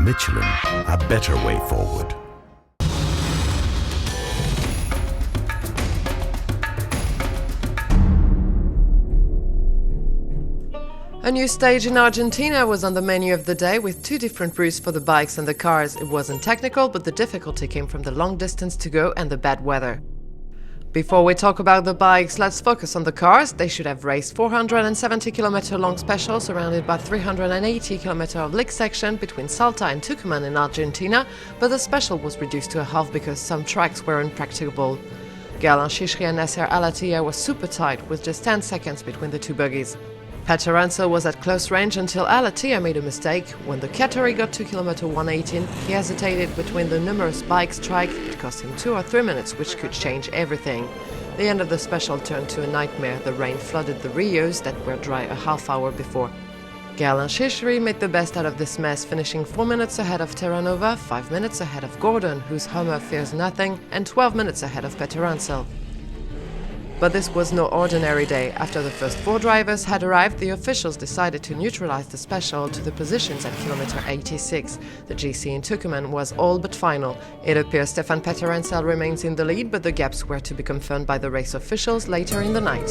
Michelin, a better way forward. A new stage in Argentina was on the menu of the day with two different routes for the bikes and the cars. It wasn't technical, but the difficulty came from the long distance to go and the bad weather. Before we talk about the bikes, let's focus on the cars. They should have raced 470-kilometer long special surrounded by 380-kilometer of lick section between Salta and Tucuman in Argentina, but the special was reduced to a half because some tracks were impracticable. Al-Attiayh and Al-Attiayh was super tight with just 10 seconds between the two buggies. Peter was at close range until Al-Attiayh made a mistake. When the Qatari got to kilometer 118, he hesitated between the numerous bikes strike. It cost him 2 or 3 minutes, which could change everything. The end of the special turned to a nightmare. The rain flooded the Rios that were dry a half hour before. Al-Attiayh made the best out of this mess, finishing 4 minutes ahead of Terranova, 5 minutes ahead of Gordon, whose Hummer fears nothing, and 12 minutes ahead of Peter. But this was no ordinary day. After the first 4 drivers had arrived, the officials decided to neutralize the special to the positions at kilometer 86. The GC in Tucuman was all but final. It appears Stefan Peter remains in the lead, but the gaps were to be confirmed by the race officials later in the night.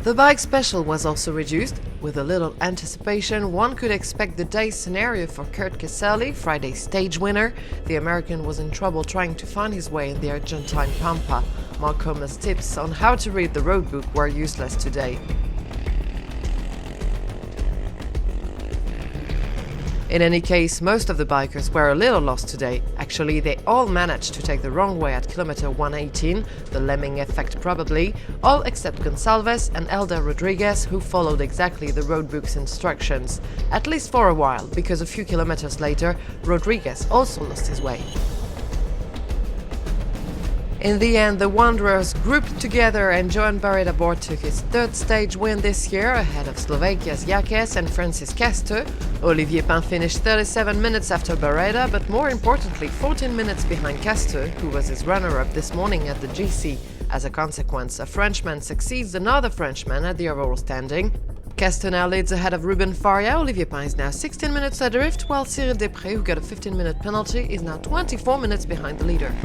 The bike special was also reduced. With a little anticipation, one could expect the day's scenario for Kurt Kesselli, Friday's stage winner. The American was in trouble trying to find his way in the Argentine Pampa. Marcoma's tips on how to read the roadbook were useless today. In any case, most of the bikers were a little lost today. Actually, they all managed to take the wrong way at kilometer 118, the lemming effect probably, all except Gonçalves and Elder Rodriguez, who followed exactly the roadbook's instructions. At least for a while, because a few kilometers later, Rodriguez also lost his way. In the end, the Wanderers grouped together and Joan Barreda-Bord took his 3rd stage win this year ahead of Slovakia's Jakes and Francis Casteux. Olivier Pain finished 37 minutes after Barreda, but more importantly 14 minutes behind Casteux, who was his runner-up this morning at the GC. As a consequence, a Frenchman succeeds another Frenchman at the overall standing. Casteux now leads ahead of Ruben Faria. Olivier Pain is now 16 minutes adrift, while Cyril Després, who got a 15-minute penalty, is now 24 minutes behind the leader.